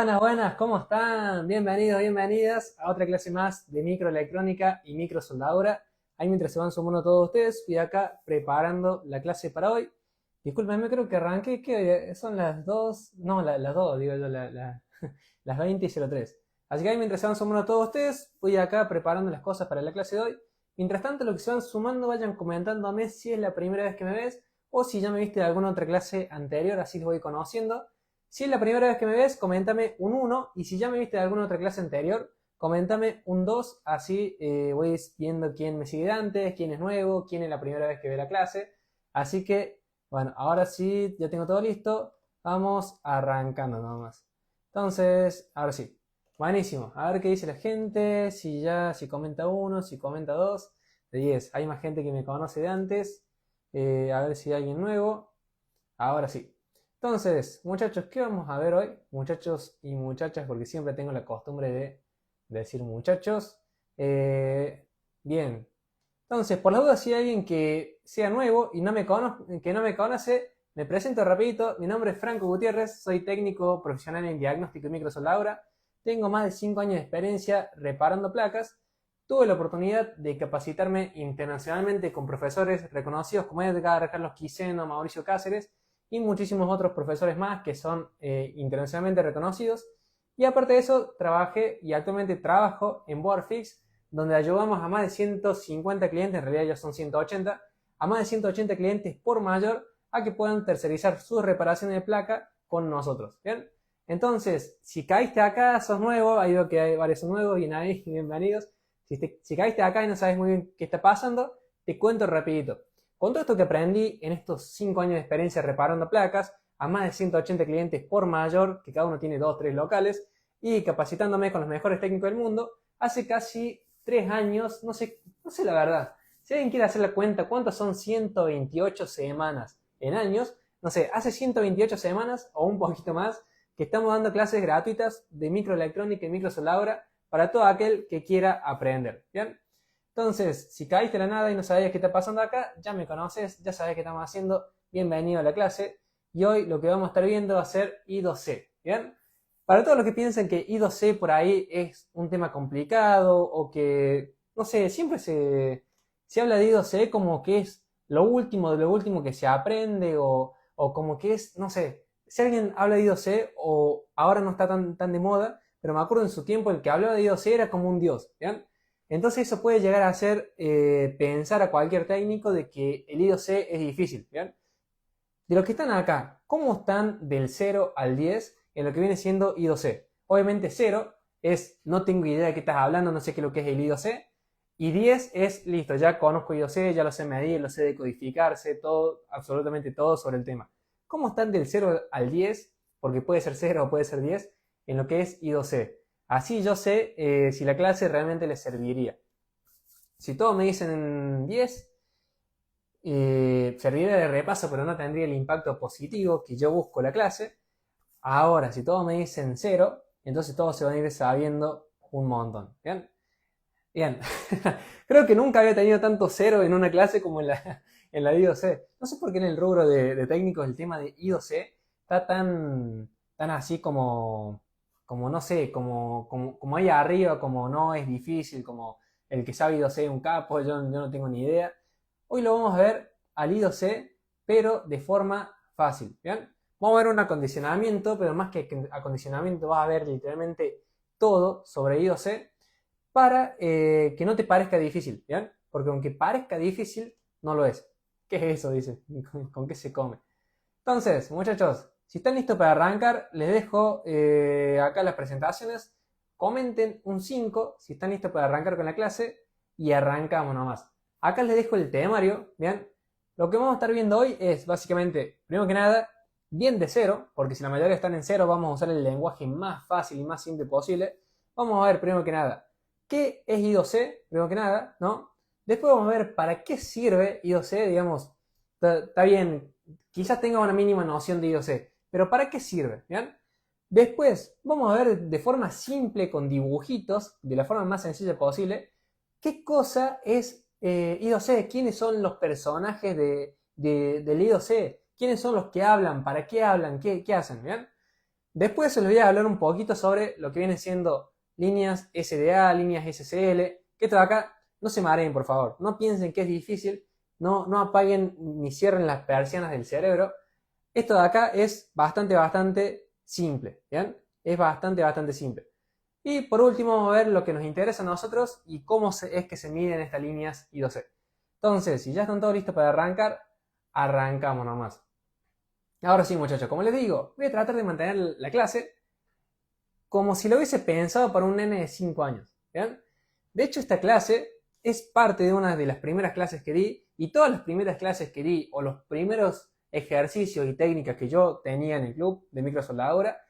Buenas, buenas, ¿cómo están? Bienvenidos, bienvenidas a otra clase más de microelectrónica y microsoldadura. Ahí mientras se van sumando todos ustedes, fui acá preparando la clase para hoy. Disculpenme, creo que arranqué, que son las 2, no, las 2, digo yo, las 20:03. Así que ahí mientras se van sumando todos ustedes, fui acá preparando las cosas para la clase de hoy. Mientras tanto, lo que se van sumando, vayan comentándome si es la primera vez que me ves o si ya me viste de alguna otra clase anterior, así los voy conociendo. Si es la primera vez que me ves, coméntame un 1. Y si ya me viste de alguna otra clase anterior, coméntame un 2. Así voy viendo quién me sigue de antes, quién es nuevo, quién es la primera vez que ve la clase. Así que, bueno, ahora sí, ya tengo todo listo. Vamos arrancando nomás. Entonces, ahora sí. Buenísimo. A ver qué dice la gente. Si comenta 1, si comenta 2. De 10. Hay más gente que me conoce de antes. A ver si hay alguien nuevo. Ahora sí. Entonces, muchachos, ¿qué vamos a ver hoy? Muchachos y muchachas, porque siempre tengo la costumbre de decir muchachos. Bien. Entonces, por la duda, si hay alguien que sea nuevo y que no me conoce, me presento rapidito. Mi nombre es Franco Gutiérrez, soy técnico profesional en diagnóstico y microsoldadura. Tengo más de 5 años de experiencia reparando placas. Tuve la oportunidad de capacitarme internacionalmente con profesores reconocidos como Edgar, Carlos Quiseno, Mauricio Cáceres y muchísimos otros profesores más que son internacionalmente reconocidos. Y aparte de eso, trabajé y actualmente trabajo en Boardfix, donde ayudamos a más de 150 clientes, en realidad ya son 180, a más de 180 clientes por mayor a que puedan tercerizar sus reparaciones de placa con nosotros. ¿Bien? Entonces, si caíste acá, sos nuevo, ahí veo que hay varios nuevos y nadie, bienvenidos. Si caíste acá y no sabes muy bien qué está pasando, te cuento rapidito. Con todo esto que aprendí en estos 5 años de experiencia reparando placas, a más de 180 clientes por mayor, que cada uno tiene 2 o 3 locales, y capacitándome con los mejores técnicos del mundo, hace casi 3 años, no sé la verdad. Si alguien quiere hacer la cuenta, ¿cuántas son 128 semanas en años? No sé, hace 128 semanas o un poquito más que estamos dando clases gratuitas de microelectrónica y microsoldadura para todo aquel que quiera aprender. ¿Bien? Entonces, si caíste de la nada y no sabías qué está pasando acá, ya me conoces, ya sabes qué estamos haciendo. Bienvenido a la clase. Y hoy lo que vamos a estar viendo va a ser I2C. ¿Bien? Para todos los que piensan que I2C por ahí es un tema complicado o que, no sé, siempre se habla de I2C como que es lo último de lo último que se aprende o como que es, no sé, si alguien habla de I2C o ahora no está tan de moda, pero me acuerdo en su tiempo el que hablaba de I2C era como un dios. ¿Bien? Entonces eso puede llegar a hacer pensar a cualquier técnico de que el I2C es difícil. ¿Bien? De los que están acá, ¿cómo están del 0 al 10 en lo que viene siendo I2C? Obviamente 0 es no tengo idea de qué estás hablando, no sé qué es lo que es el I2C. Y 10 es listo, ya conozco I2C, ya lo sé medir, lo sé decodificarse, todo, absolutamente todo sobre el tema. ¿Cómo están del 0 al 10? Porque puede ser 0 o puede ser 10 en lo que es I2C. Así yo sé si la clase realmente les serviría. Si todos me dicen 10, serviría de repaso, pero no tendría el impacto positivo que yo busco en la clase. Ahora, si todos me dicen 0, entonces todos se van a ir sabiendo un montón. ¿Bien? Bien. Creo que nunca había tenido tanto 0 en una clase como en la I2C. No sé por qué en el rubro de técnicos el tema de I2C está tan así como no sé, como ahí arriba, como no es difícil, como el que sabe I2C es un capo, yo no tengo ni idea. Hoy lo vamos a ver al I2C, pero de forma fácil. ¿Bien? Vamos a ver un acondicionamiento, pero más que acondicionamiento vas a ver literalmente todo sobre I2C para que no te parezca difícil, ¿bien? Porque aunque parezca difícil, no lo es. ¿Qué es eso? Dice. ¿Con qué se come? Entonces, muchachos, si están listos para arrancar, les dejo acá las presentaciones. Comenten un 5 si están listos para arrancar con la clase y arrancamos nomás. Acá les dejo el temario, ¿bien? Lo que vamos a estar viendo hoy es básicamente, primero que nada, bien de cero, porque si la mayoría están en cero, vamos a usar el lenguaje más fácil y más simple posible. Vamos a ver, primero que nada, ¿qué es I2C? Primero que nada, ¿no? Después vamos a ver para qué sirve I2C, digamos, está bien, quizás tenga una mínima noción de I2C, pero ¿para qué sirve? ¿Bien? Después vamos a ver de forma simple, con dibujitos, de la forma más sencilla posible, qué cosa es I2C, quiénes son los personajes del I2C, quiénes son los que hablan, para qué hablan, qué hacen, ¿bien? Después les voy a hablar un poquito sobre lo que vienen siendo líneas SDA, líneas SSL, que esto de acá, no se mareen por favor, no piensen que es difícil, no apaguen ni cierren las persianas del cerebro. Esto de acá es bastante simple, ¿bien? Es bastante simple. Y por último vamos a ver lo que nos interesa a nosotros y cómo es que se miden estas líneas I2C. Entonces, si ya están todos listos para arrancar, arrancamos nomás. Ahora sí, muchachos, como les digo, voy a tratar de mantener la clase como si lo hubiese pensado para un nene de 5 años. ¿Bien? De hecho, esta clase es parte de una de las primeras clases que di, y todas las primeras clases que di, o los primeros ejercicios y técnicas que yo tenía en el club de microsoldadura,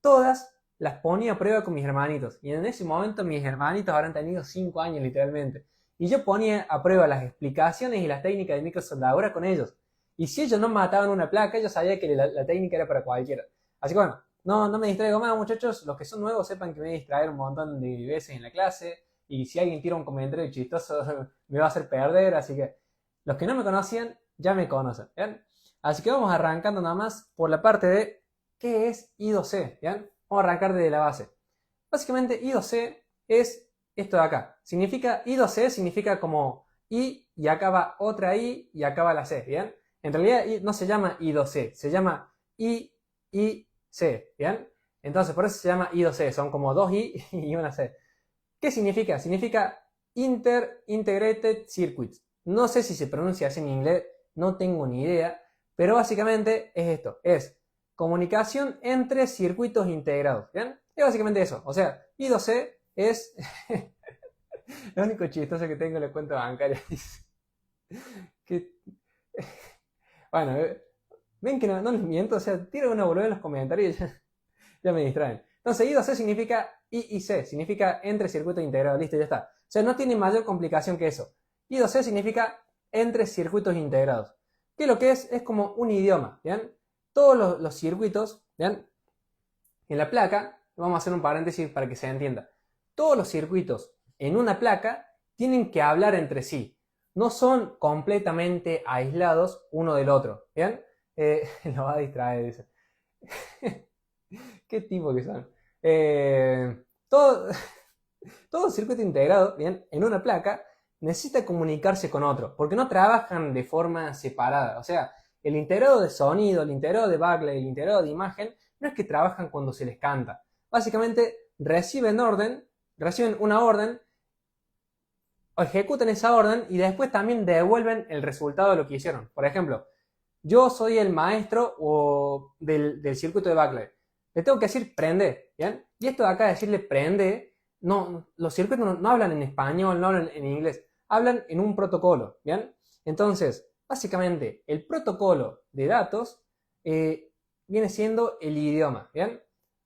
todas las ponía a prueba con mis hermanitos. Y en ese momento mis hermanitos habrán tenido 5 años literalmente. Y yo ponía a prueba las explicaciones y las técnicas de microsoldadura con ellos. Y si ellos no mataban una placa, yo sabía que la técnica era para cualquiera. Así que bueno, no me distraigo más, muchachos. Los que son nuevos sepan que me voy a distraer un montón de veces en la clase. Y si alguien tira un comentario chistoso, me va a hacer perder. Así que los que no me conocían, ya me conocen. ¿Bien? Así que vamos arrancando nada más por la parte de ¿qué es I2C? ¿Bien? Vamos a arrancar desde la base. Básicamente I2C es esto de acá. I2C significa como I y acá va otra I y acá va la C. ¿Bien? En realidad no se llama I2C, se llama IIC, ¿bien? Entonces por eso se llama I2C, son como dos I y una C. ¿Qué significa? Significa Integrated Circuits. No sé si se pronuncia así en inglés, no tengo ni idea, pero básicamente es esto, es comunicación entre circuitos integrados, ¿bien? Es básicamente eso, o sea, I2C es... Lo único chistoso que tengo en la cuenta bancaria que... Bueno, ven que no les miento, o sea, tiro una boludez en los comentarios y ya me distraen. Entonces, I2C significa IIC, significa entre circuitos integrados, listo, ya está. O sea, no tiene mayor complicación que eso. I2C significa entre circuitos integrados. Que lo que es como un idioma, ¿bien? Todos los circuitos, ¿bien? En la placa, vamos a hacer un paréntesis para que se entienda. Todos los circuitos en una placa tienen que hablar entre sí. No son completamente aislados uno del otro, ¿bien? Lo va a distraer, dice. ¿Qué tipo que son? Todo circuito integrado, ¿bien? En una placa necesita comunicarse con otro, porque no trabajan de forma separada. O sea, el integrado de sonido, el integrado de backlight, el integrado de imagen, no es que trabajan cuando se les canta. Básicamente reciben una orden, ejecutan esa orden y después también devuelven el resultado de lo que hicieron. Por ejemplo, yo soy el maestro del circuito de backlight. Le tengo que decir prende, ¿bien? Y esto de acá decirle prende, no, los circuitos no hablan en español, no hablan en inglés, hablan en un protocolo, ¿bien? Entonces, básicamente, el protocolo de datos viene siendo el idioma, ¿bien?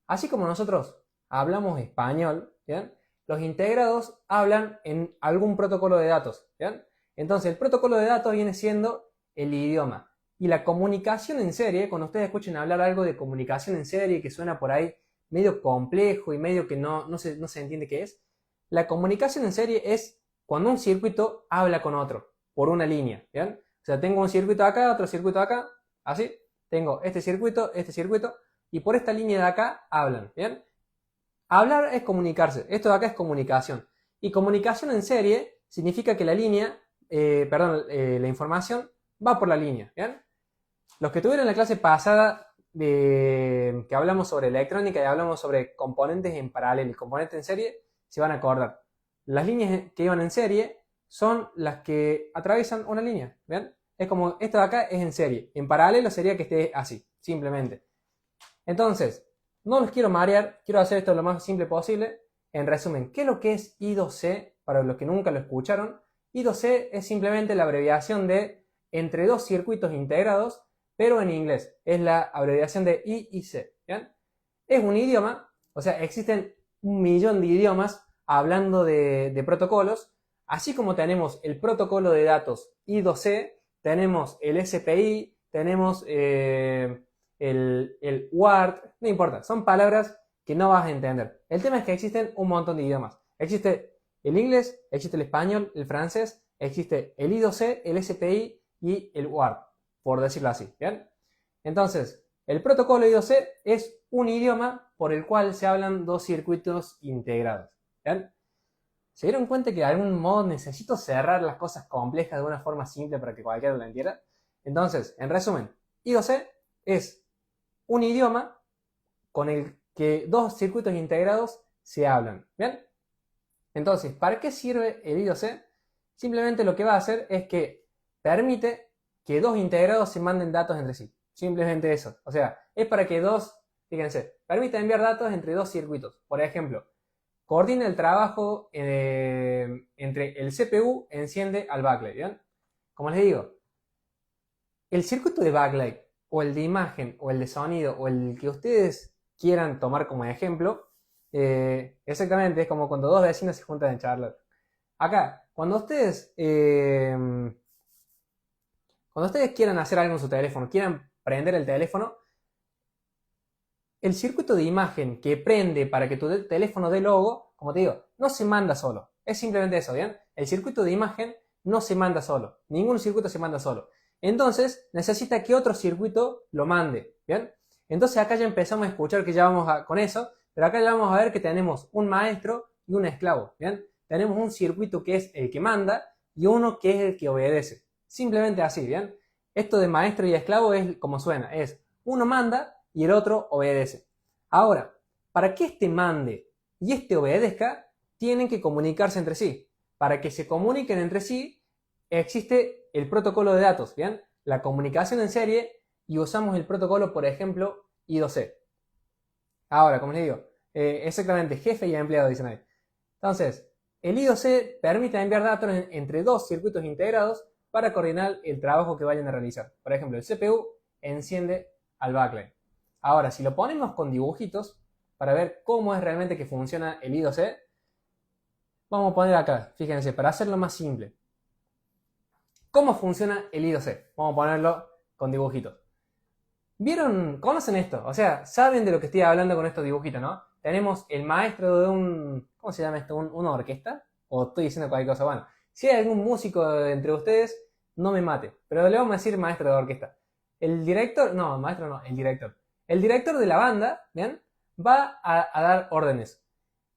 Así como nosotros hablamos español, ¿bien? Los integrados hablan en algún protocolo de datos, ¿bien? Entonces, el protocolo de datos viene siendo el idioma. Y la comunicación en serie, cuando ustedes escuchen hablar algo de comunicación en serie que suena por ahí medio complejo y medio que no se entiende qué es, la comunicación en serie es cuando un circuito habla con otro por una línea, ¿bien? O sea, tengo un circuito acá, otro circuito acá, así, tengo este circuito, y por esta línea de acá hablan, ¿bien? Hablar es comunicarse, esto de acá es comunicación. Y comunicación en serie significa que la información va por la línea, ¿bien? Los que tuvieron la clase pasada que hablamos sobre electrónica y hablamos sobre componentes en paralelo y componentes en serie, se van a acordar. Las líneas que iban en serie son las que atraviesan una línea, ¿ven? Es como, esto de acá es en serie. En paralelo sería que esté así, simplemente. Entonces, no los quiero marear, quiero hacer esto lo más simple posible. En resumen, ¿qué es lo que es I2C? Para los que nunca lo escucharon, I2C es simplemente la abreviación de entre dos circuitos integrados, pero en inglés. Es la abreviación de IIC, ¿bien? Es un idioma, o sea, existen 1.000.000 de idiomas hablando de protocolos, así como tenemos el protocolo de datos I2C, tenemos el SPI, tenemos el WART, no importa, son palabras que no vas a entender. El tema es que existen un montón de idiomas. Existe el inglés, existe el español, el francés, existe el I2C, el SPI y el WART, por decirlo así, ¿bien? Entonces, El protocolo I2C es un idioma por el cual se hablan dos circuitos integrados. ¿Bien? ¿Se dieron cuenta que de algún modo necesito cerrar las cosas complejas de una forma simple para que cualquiera lo entienda? Entonces, en resumen, I2C es un idioma con el que dos circuitos integrados se hablan. ¿Bien? Entonces, ¿para qué sirve el I2C? Simplemente lo que va a hacer es que permite que dos integrados se manden datos entre sí. Simplemente eso. O sea, es para que fíjense, permite enviar datos entre dos circuitos. Por ejemplo, coordina el trabajo entre el CPU enciende al backlight. ¿Bien? Como les digo, el circuito de backlight o el de imagen o el de sonido o el que ustedes quieran tomar como ejemplo, exactamente es como cuando dos vecinos se juntan a charlar. Acá, cuando ustedes quieran hacer algo en su teléfono, quieran prender el teléfono, el circuito de imagen que prende para que tu teléfono dé logo, como te digo, no se manda solo. Es simplemente eso, ¿bien? El circuito de imagen no se manda solo. Ningún circuito se manda solo. Entonces, necesita que otro circuito lo mande, ¿bien? Entonces acá ya empezamos a escuchar que ya vamos con eso, pero acá ya vamos a ver que tenemos un maestro y un esclavo, ¿bien? Tenemos un circuito que es el que manda y uno que es el que obedece. Simplemente así, ¿bien? Esto de maestro y esclavo es como suena, es uno manda y el otro obedece. Ahora, para que este mande y este obedezca, tienen que comunicarse entre sí. Para que se comuniquen entre sí, existe el protocolo de datos, ¿bien? La comunicación en serie y usamos el protocolo, por ejemplo, I2C. Ahora, como les digo, exactamente, jefe y empleado, dicen ahí. Entonces, el I2C permite enviar datos entre dos circuitos integrados para coordinar el trabajo que vayan a realizar. Por ejemplo, el CPU enciende al backlight. Ahora, si lo ponemos con dibujitos, para ver cómo es realmente que funciona el I2C, vamos a poner acá, fíjense, para hacerlo más simple. ¿Cómo funciona el I2C? Vamos a ponerlo con dibujitos. ¿Vieron? ¿Conocen esto? O sea, saben de lo que estoy hablando con estos dibujitos, ¿no? Tenemos el maestro de un... ¿Cómo se llama esto? ¿Una orquesta? ¿O estoy diciendo cualquier cosa? Bueno, si hay algún músico entre ustedes, no me mate. Pero le vamos a decir maestro de orquesta. El director... No, maestro no, el director. El director de la banda, ¿bien? Va a dar órdenes.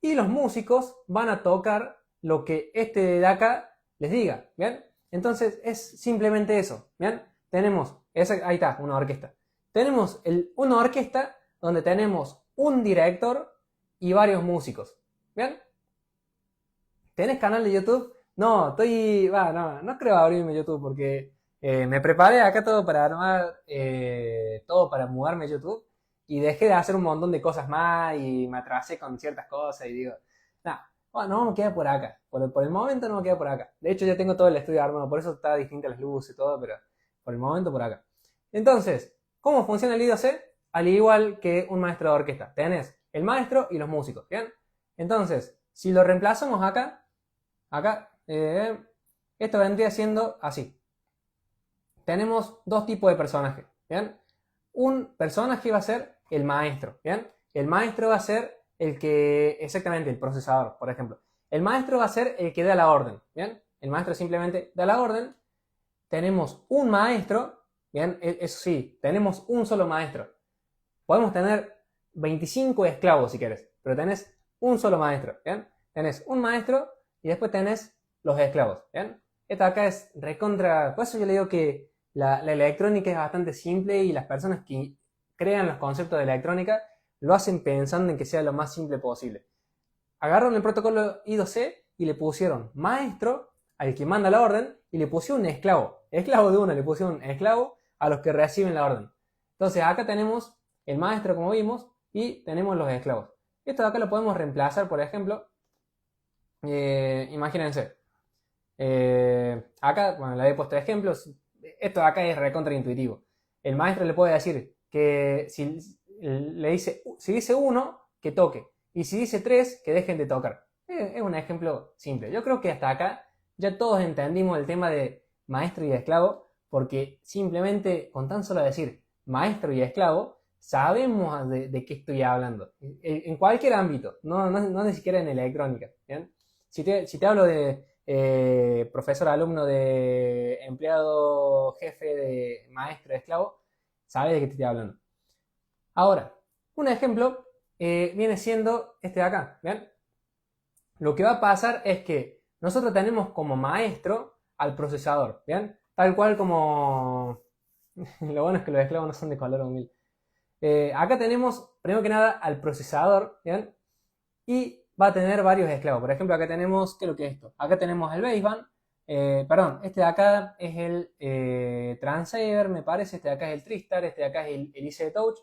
Y los músicos van a tocar lo que este de acá les diga, ¿bien? Entonces es simplemente eso, ¿bien? Tenemos, ahí está, una orquesta. Tenemos una orquesta donde tenemos un director y varios músicos, ¿bien? ¿Tenés canal de YouTube? No, no creo abrirme YouTube porque me preparé acá todo para armar, todo para mudarme a YouTube y dejé de hacer un montón de cosas más y me atrasé con ciertas cosas y digo, no me queda por acá, por el momento no me queda por acá. De hecho ya tengo todo el estudio armado, por eso está distinta las luces y todo, pero por el momento por acá. Entonces, ¿cómo funciona el I2C? Al igual que un maestro de orquesta. Tenés el maestro y los músicos, ¿bien? Entonces, si lo reemplazamos acá, esto vendría siendo así. Tenemos dos tipos de personajes, ¿bien? Un personaje va a ser el maestro, ¿bien? El maestro va a ser exactamente, el procesador, por ejemplo. El maestro va a ser el que da la orden, ¿bien? El maestro simplemente da la orden. Tenemos un maestro, ¿bien? Eso sí, tenemos un solo maestro. Podemos tener 25 esclavos si querés, pero tenés un solo maestro, ¿bien? Tenés un maestro y después tenés los esclavos, ¿bien? Esta acá es recontra... Por eso yo le digo que la electrónica es bastante simple y las personas que crean los conceptos de electrónica lo hacen pensando en que sea lo más simple posible. Agarraron el protocolo I2C y le pusieron maestro al que manda la orden y le pusieron un esclavo. Esclavo de uno, le pusieron un esclavo a los que reciben la orden. Entonces acá tenemos el maestro como vimos y tenemos los esclavos. Esto de acá lo podemos reemplazar, por ejemplo, imagínense. Acá, bueno, le he puesto ejemplos. Esto de acá es recontraintuitivo. El maestro le puede decir que si dice 1, que toque. Y si dice 3, que dejen de tocar. Es un ejemplo simple. Yo creo que hasta acá ya todos entendimos el tema de maestro y esclavo, porque simplemente con tan solo decir maestro y esclavo, sabemos de qué estoy hablando. En cualquier ámbito, no ni siquiera en electrónica. ¿Bien? Si te hablo de profesor, alumno, de empleado, jefe, de maestro, de esclavo, sabes de qué te estoy hablando. Ahora, un ejemplo viene siendo este de acá, ¿ven? Lo que va a pasar es que nosotros tenemos como maestro al procesador, ¿bien? Tal cual como... Lo bueno es que los esclavos no son de color humilde. Acá tenemos, primero que nada, al procesador, ¿bien? Y va a tener varios esclavos. Por ejemplo, acá tenemos, ¿qué es lo que es esto? Acá tenemos el baseband, perdón, este de acá es el transceiver, me parece, este de acá es el Tristar, este de acá es el IC Touch.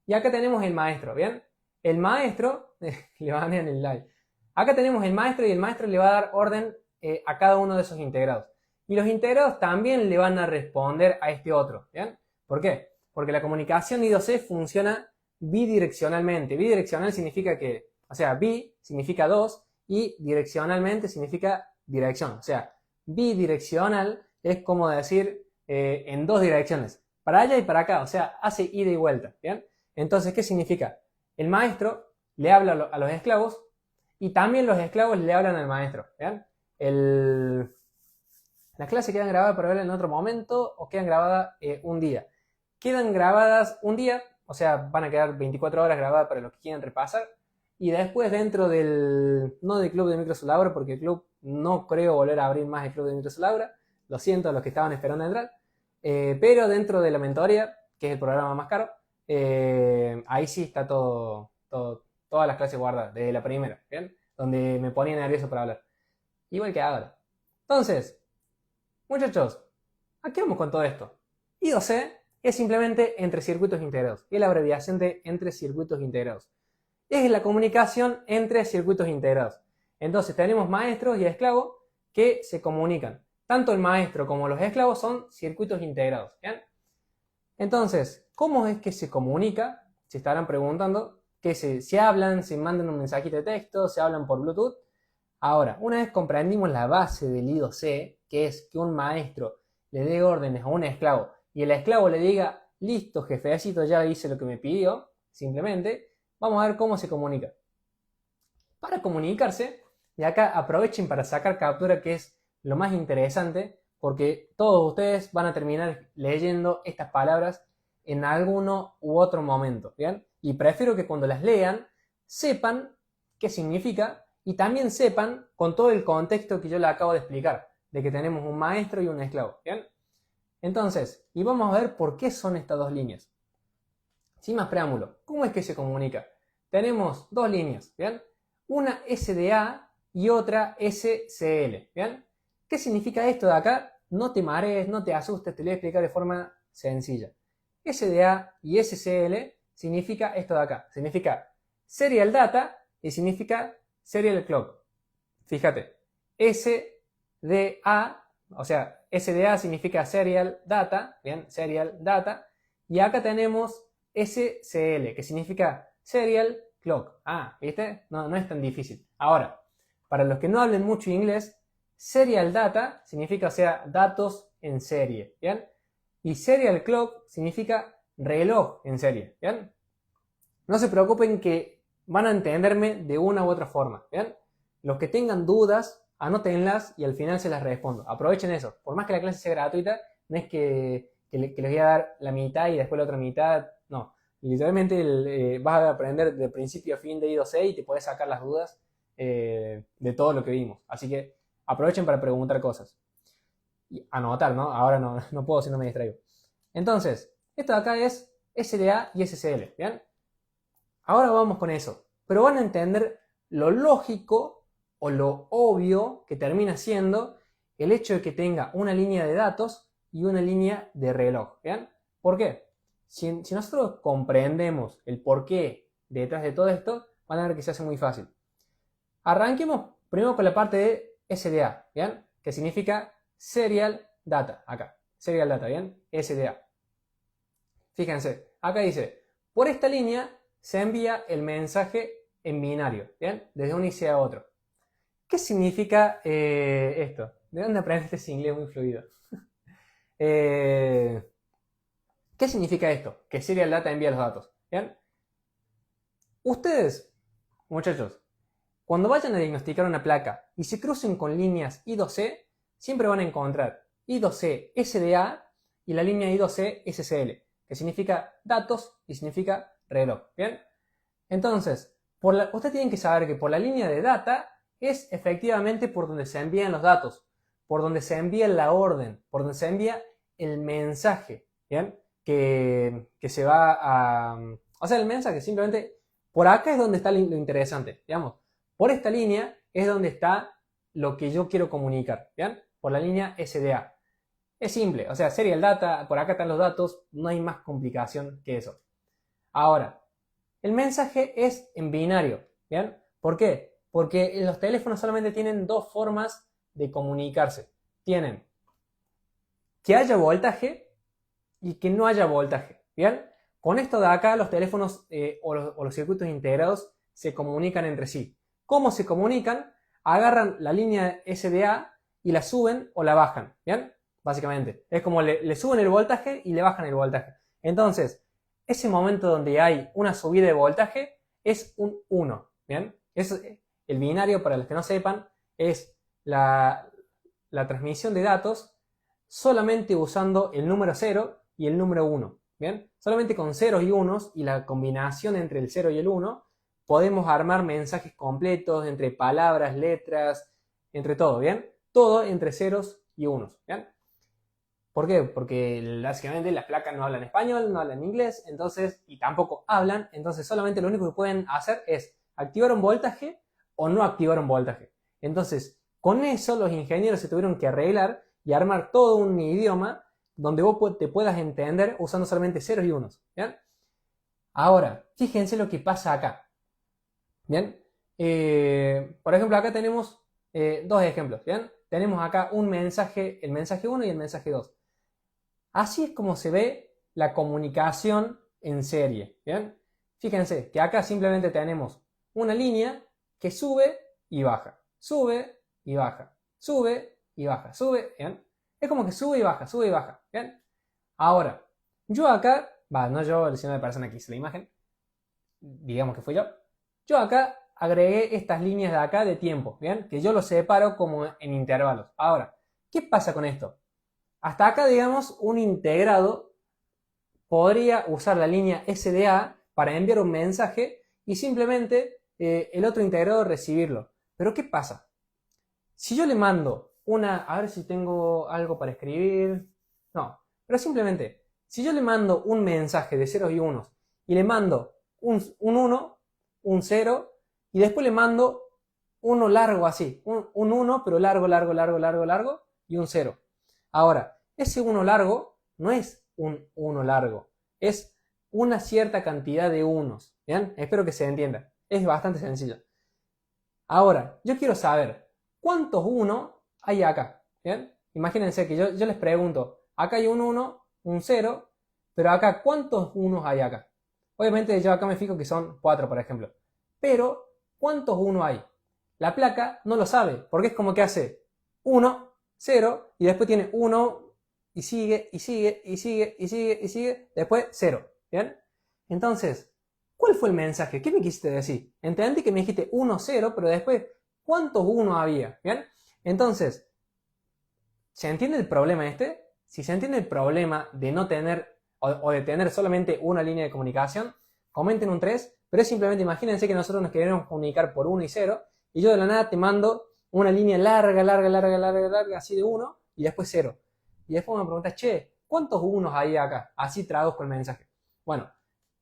Y acá tenemos el maestro, ¿bien? El maestro, le banean el live. Acá tenemos el maestro y el maestro le va a dar orden a cada uno de esos integrados. Y los integrados también le van a responder a este otro, ¿bien? ¿Por qué? Porque la comunicación I2C funciona bidireccionalmente. Bidireccional significa que, o sea, bi significa dos y direccionalmente significa dirección. O sea, bidireccional es como decir en dos direcciones, para allá y para acá, o sea, hace ida y vuelta, ¿bien? Entonces, ¿qué significa? El maestro le habla a los esclavos y también los esclavos le hablan al maestro, ¿bien? Las clases quedan grabadas para verlas en otro momento o quedan grabadas un día. Quedan grabadas un día, o sea, van a quedar 24 horas grabadas para los que quieran repasar. Y después dentro no del club de Microsoft Laura, porque el club no creo volver a abrir más el club de Microsoft Laura. Lo siento a los que estaban esperando entrar. Pero dentro de la mentoría, que es el programa más caro, ahí sí está todas las clases guardadas, desde la primera, ¿bien? Donde me ponía nervioso para hablar. Igual que ahora. Entonces, muchachos, ¿a qué vamos con todo esto? I2C es simplemente entre circuitos integrados. Es la abreviación de entre circuitos integrados. Es la comunicación entre circuitos integrados. Entonces tenemos maestros y esclavos que se comunican. Tanto el maestro como los esclavos son circuitos integrados, ¿bien? Entonces, ¿cómo es que se comunica? Se estarán preguntando. Que se hablan, se mandan un mensajito de texto, se hablan por Bluetooth. Ahora, una vez comprendimos la base del I2C, que es que un maestro le dé órdenes a un esclavo y el esclavo le diga, listo, jefecito, ya hice lo que me pidió, simplemente, vamos a ver cómo se comunica. Para comunicarse, y acá aprovechen para sacar captura, que es lo más interesante, porque todos ustedes van a terminar leyendo estas palabras en alguno u otro momento, ¿bien? Y prefiero que cuando las lean, sepan qué significa y también sepan con todo el contexto que yo les acabo de explicar, de que tenemos un maestro y un esclavo, ¿bien? Entonces, y vamos a ver por qué son estas dos líneas. Sin más preámbulo, ¿cómo es que se comunica? Tenemos dos líneas, ¿bien? Una SDA y otra SCL, ¿bien? ¿Qué significa esto de acá? No te marees, no te asustes, te lo voy a explicar de forma sencilla. SDA y SCL significa esto de acá. Significa Serial Data y significa Serial Clock. Fíjate, SDA, o sea, SDA significa Serial Data, ¿bien? Serial Data. Y acá tenemos SCL, que significa Serial Clock. Ah, ¿viste? No es tan difícil. Ahora, para los que no hablen mucho inglés, Serial Data significa, o sea, datos en serie, ¿bien? Y Serial Clock significa reloj en serie, ¿bien? No se preocupen que van a entenderme de una u otra forma, ¿bien? Los que tengan dudas, anótenlas y al final se las respondo. Aprovechen eso. Por más que la clase sea gratuita, no es que les voy a dar la mitad y después la otra mitad. No. Literalmente vas a aprender de principio a fin de I2C y te puedes sacar las dudas de todo lo que vimos. Así que aprovechen para preguntar cosas. Y anotar, ¿no? Ahora no puedo si no me distraigo. Entonces, esto de acá es SDA y SCL, ¿bien? Ahora vamos con eso. Pero van a entender lo lógico o lo obvio que termina siendo el hecho de que tenga una línea de datos y una línea de reloj, ¿bien? ¿Por qué? Si nosotros comprendemos el porqué detrás de todo esto, van a ver que se hace muy fácil. Arranquemos primero con la parte de SDA, ¿bien? Que significa Serial Data, acá. Serial Data, ¿bien? SDA. Fíjense, acá dice, por esta línea se envía el mensaje en binario, ¿bien? Desde un IC a otro. ¿Qué significa esto? ¿De dónde aprendiste ese inglés muy fluido? ¿Qué significa esto? Que Serial Data envía los datos, ¿bien? Ustedes, muchachos, cuando vayan a diagnosticar una placa y se crucen con líneas I2C, siempre van a encontrar I2C SDA y la línea I2C SCL, que significa datos y significa reloj, ¿bien? Entonces, ustedes tienen que saber que por la línea de data es efectivamente por donde se envían los datos, por donde se envía la orden, por donde se envía el mensaje, ¿bien? Que se va a... O sea, el mensaje simplemente... Por acá es donde está lo interesante, digamos. Por esta línea es donde está lo que yo quiero comunicar, ¿bien? Por la línea SDA. Es simple, o sea, serial data, por acá están los datos, no hay más complicación que eso. Ahora, el mensaje es en binario, ¿bien? ¿Por qué? Porque los teléfonos solamente tienen dos formas de comunicarse. Tienen que haya voltaje y que no haya voltaje, ¿bien? Con esto de acá los teléfonos o los circuitos integrados se comunican entre sí. ¿Cómo se comunican? Agarran la línea SDA y la suben o la bajan, ¿bien? Básicamente. Es como le suben el voltaje y le bajan el voltaje. Entonces, ese momento donde hay una subida de voltaje es un 1, ¿bien? El binario, para los que no sepan, es la transmisión de datos solamente usando el número 0 y el número 1, ¿bien? Solamente con ceros y unos y la combinación entre el 0 y el 1 podemos armar mensajes completos entre palabras, letras, entre todo, ¿bien? Todo entre ceros y unos, ¿bien? ¿Por qué? Porque básicamente las placas no hablan español, no hablan inglés, entonces, y tampoco hablan, entonces solamente lo único que pueden hacer es activar un voltaje o no activar un voltaje. Entonces, con eso los ingenieros se tuvieron que arreglar y armar todo un idioma donde vos te puedas entender usando solamente ceros y unos, ¿bien? Ahora, fíjense lo que pasa acá, ¿bien? Por ejemplo, acá tenemos dos ejemplos, ¿bien? Tenemos acá un mensaje, el mensaje 1 y el mensaje 2. Así es como se ve la comunicación en serie, ¿bien? Fíjense que acá simplemente tenemos una línea que sube y baja, sube y baja, sube y baja, sube, ¿bien? Es como que sube y baja, ¿bien? Ahora, yo acá, no yo, sino la persona que hizo la imagen, digamos que fui yo. Yo acá agregué estas líneas de acá de tiempo, ¿bien? Que yo los separo como en intervalos. Ahora, ¿qué pasa con esto? Hasta acá, digamos, un integrado podría usar la línea SDA para enviar un mensaje y simplemente el otro integrado recibirlo. Pero ¿qué pasa? Si yo le mando a ver si tengo algo para escribir. No, pero simplemente, si yo le mando un mensaje de ceros y unos y le mando un 1, un 0 y después le mando uno largo así, un 1 pero largo, largo, largo, largo, largo y un 0. Ahora, ese 1 largo no es un 1 largo, es una cierta cantidad de unos, ¿bien? Espero que se entienda, es bastante sencillo. Ahora, yo quiero saber cuántos 1 hay acá, ¿bien? Imagínense que yo les pregunto, acá hay un 1, un 0, pero acá, ¿cuántos unos hay acá? Obviamente yo acá me fijo que son 4, por ejemplo. Pero, ¿cuántos 1 hay? La placa no lo sabe, porque es como que hace 1, 0, y después tiene 1, y sigue, y sigue, y sigue, y sigue, y sigue, después 0, ¿bien? Entonces, ¿cuál fue el mensaje? ¿Qué me quisiste decir? Entendí que me dijiste 1, 0, pero después, ¿cuántos 1 había? ¿Bien? Entonces, ¿se entiende el problema este? Si se entiende el problema de no tener o de tener solamente una línea de comunicación, comenten un 3, pero es simplemente, imagínense que nosotros nos queremos comunicar por 1 y 0, y yo de la nada te mando una línea larga, larga, larga, larga, larga, así de 1, y después 0. Y después me preguntas, che, ¿cuántos unos hay acá? Así traduzco el mensaje. Bueno,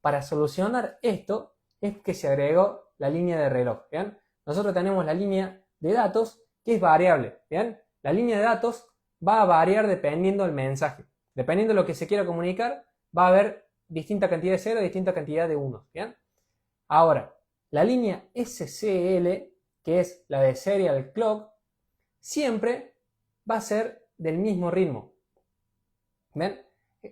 para solucionar esto es que se agregó la línea de reloj, ¿bien? Nosotros tenemos la línea de datos que es variable, ¿bien? La línea de datos va a variar dependiendo del mensaje. Dependiendo de lo que se quiera comunicar, va a haber distinta cantidad de 0 y distinta cantidad de 1, ¿bien? Ahora, la línea SCL, que es la de Serial Clock, siempre va a ser del mismo ritmo. ¿Ven?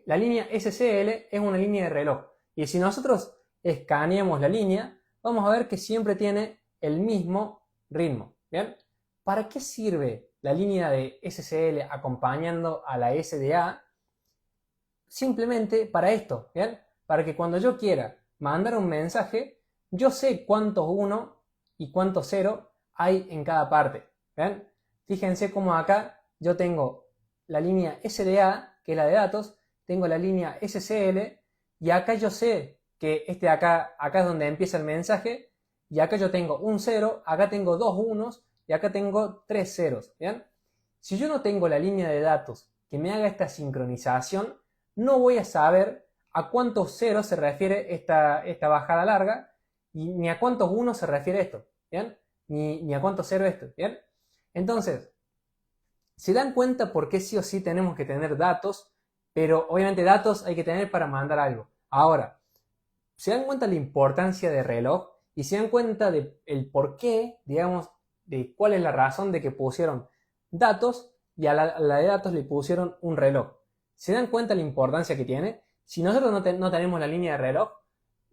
La línea SCL es una línea de reloj. Y si nosotros escaneamos la línea, vamos a ver que siempre tiene el mismo ritmo. ¿Bien? ¿Para qué sirve la línea de SCL acompañando a la SDA? Simplemente para esto, ¿bien? Para que cuando yo quiera mandar un mensaje, yo sé cuántos 1 y cuántos 0 hay en cada parte, ¿bien? Fíjense cómo acá yo tengo la línea SDA, que es la de datos, tengo la línea SCL, y acá yo sé que acá es donde empieza el mensaje, y acá yo tengo un 0, acá tengo dos unos, y acá tengo tres ceros, ¿bien? Si yo no tengo la línea de datos que me haga esta sincronización, no voy a saber a cuántos ceros se refiere esta bajada larga, ni a cuántos unos se refiere esto, ¿bien? Ni a cuántos ceros esto, ¿bien? Entonces, se dan cuenta por qué sí o sí tenemos que tener datos, pero obviamente datos hay que tener para mandar algo. Ahora, se dan cuenta la importancia de reloj y se dan cuenta del por qué, digamos, de cuál es la razón de que pusieron datos y a la de datos le pusieron un reloj. ¿Se dan cuenta la importancia que tiene? Si nosotros no tenemos la línea de reloj,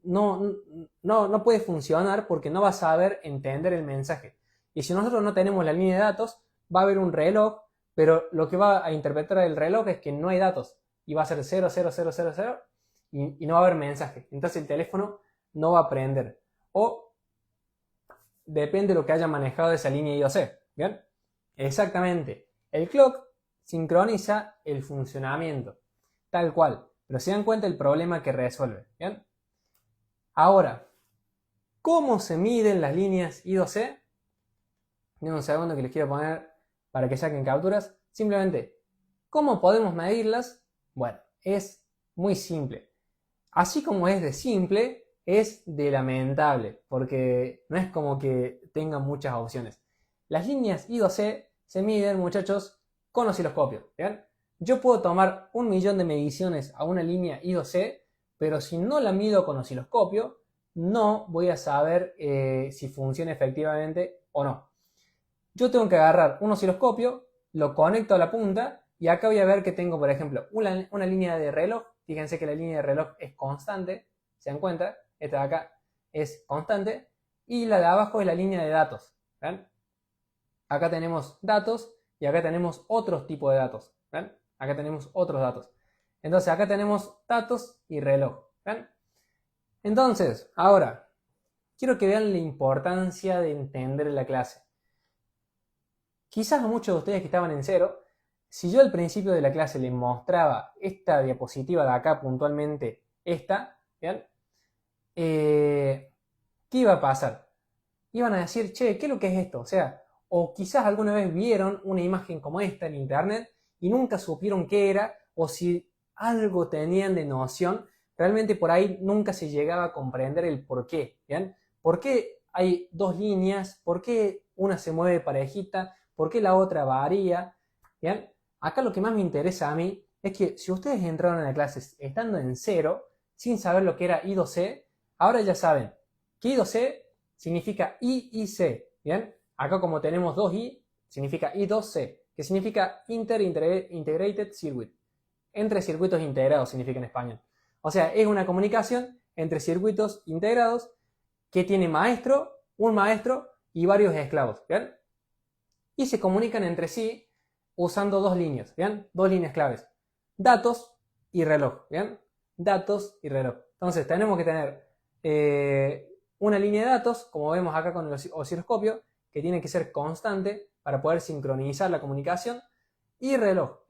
no puede funcionar porque no va a saber entender el mensaje. Y si nosotros no tenemos la línea de datos, va a haber un reloj, pero lo que va a interpretar el reloj es que no hay datos y va a ser 0, 0, 0, 0, 0 y no va a haber mensaje. Entonces el teléfono no va a prender. O depende de lo que haya manejado de esa línea I2C. ¿Bien? Exactamente. El clock sincroniza el funcionamiento. Tal cual. Pero se dan cuenta el problema que resuelve. ¿Bien? Ahora, ¿cómo se miden las líneas I2C? Denme un segundo que les quiero poner para que saquen capturas. Simplemente, ¿cómo podemos medirlas? Bueno, es muy simple. Así como es de simple, es de lamentable, porque no es como que tengan muchas opciones. Las líneas I2C se miden, muchachos, con osciloscopio. ¿Bien? Yo puedo tomar 1.000.000 de mediciones a una línea I2C, pero si no la mido con osciloscopio, no voy a saber si funciona efectivamente o no. Yo tengo que agarrar un osciloscopio, lo conecto a la punta y acá voy a ver que tengo, por ejemplo, una línea de reloj. Fíjense que la línea de reloj es constante, ¿se dan cuenta? Esta de acá es constante y la de abajo es la línea de datos. ¿Ven? Acá tenemos datos y acá tenemos otros tipos de datos. ¿Ven? Acá tenemos otros datos. Entonces acá tenemos datos y reloj. ¿Ven? Entonces, ahora, quiero que vean la importancia de entender la clase. Quizás a muchos de ustedes que estaban en cero, si yo al principio de la clase les mostraba esta diapositiva de acá puntualmente, esta, ¿bien? ¿Qué iba a pasar? Iban a decir, che, ¿qué es lo que es esto? O sea, o quizás alguna vez vieron una imagen como esta en internet y nunca supieron qué era, o si algo tenían de noción, realmente por ahí nunca se llegaba a comprender el por qué, ¿bien? ¿Por qué hay dos líneas? ¿Por qué una se mueve parejita? ¿Por qué la otra varía? ¿Bien? Acá lo que más me interesa a mí es que si ustedes entraron a la clase estando en cero, sin saber lo que era I2C, ahora ya saben que I2C significa I y C, ¿bien? Acá como tenemos 2I, significa I2C, que significa Integrated Circuit. Entre circuitos integrados significa en español. O sea, es una comunicación entre circuitos integrados que tiene un maestro y varios esclavos, ¿bien? Y se comunican entre sí usando dos líneas, ¿bien? Dos líneas claves. Datos y reloj, ¿bien? Datos y reloj. Entonces tenemos que tener una línea de datos, como vemos acá con el osciloscopio, que tiene que ser constante para poder sincronizar la comunicación. Y reloj,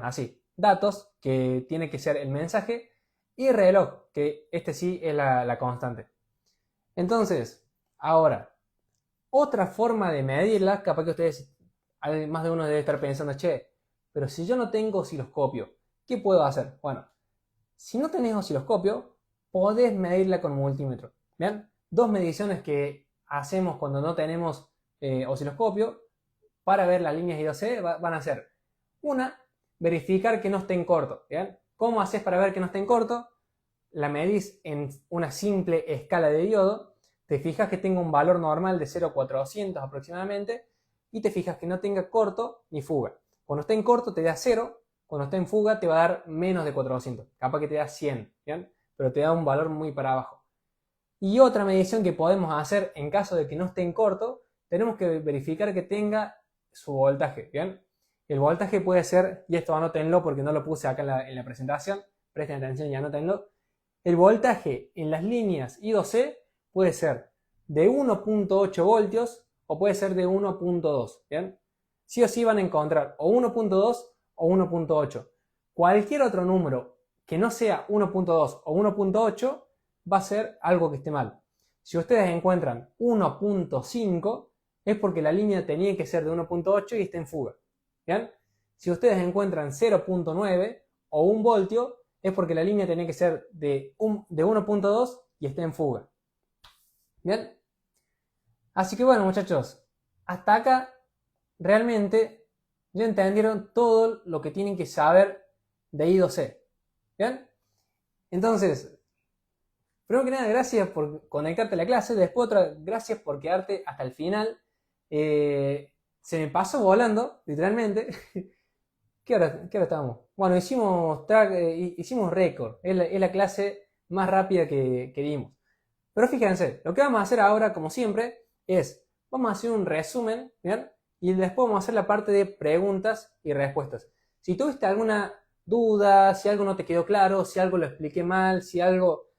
así. Datos, que tiene que ser el mensaje. Y reloj, que este sí es la constante. Entonces, ahora, otra forma de medirla, capaz que ustedes, más de uno debe estar pensando, che, pero si yo no tengo osciloscopio, ¿qué puedo hacer? Bueno, si no tenés osciloscopio, podés medirla con multímetro. ¿Bien? Dos mediciones que hacemos cuando no tenemos osciloscopio para ver las líneas I2C van a ser: una, verificar que no esté en corto. ¿Bien? ¿Cómo haces para ver que no esté en corto? La medís en una simple escala de diodo. Te fijas que tenga un valor normal de 0,400 aproximadamente y te fijas que no tenga corto ni fuga. Cuando esté en corto te da 0, cuando esté en fuga te va a dar menos de 400, capaz que te da 100, ¿bien? Pero te da un valor muy para abajo. Y otra medición que podemos hacer en caso de que no esté en corto, tenemos que verificar que tenga su voltaje, ¿bien? El voltaje puede ser, y esto anótenlo porque no lo puse acá en la presentación, presten atención y anótenlo. El voltaje en las líneas I2C puede ser de 1.8 voltios o puede ser de 1.2, ¿bien? Sí o sí van a encontrar o 1.2 o 1.8. Cualquier otro número que no sea 1.2 o 1.8 va a ser algo que esté mal. Si ustedes encuentran 1.5, es porque la línea tenía que ser de 1.8 y está en fuga. ¿Bien? Si ustedes encuentran 0.9 o 1 voltio, es porque la línea tenía que ser de 1.2 y está en fuga. ¿Bien? Así que bueno, muchachos, hasta acá realmente ya entendieron todo lo que tienen que saber de I2C. ¿Bien? Entonces, primero que nada, gracias por conectarte a la clase. Después otra, gracias por quedarte hasta el final. Se me pasó volando, literalmente. ¿Qué hora estábamos? Bueno, hicimos récord. Es la clase más rápida que dimos. Pero fíjense, lo que vamos a hacer ahora, como siempre, es, vamos a hacer un resumen, ¿bien? Y después vamos a hacer la parte de preguntas y respuestas. Si tuviste alguna duda, si algo no te quedó claro, si algo lo expliqué mal, si algo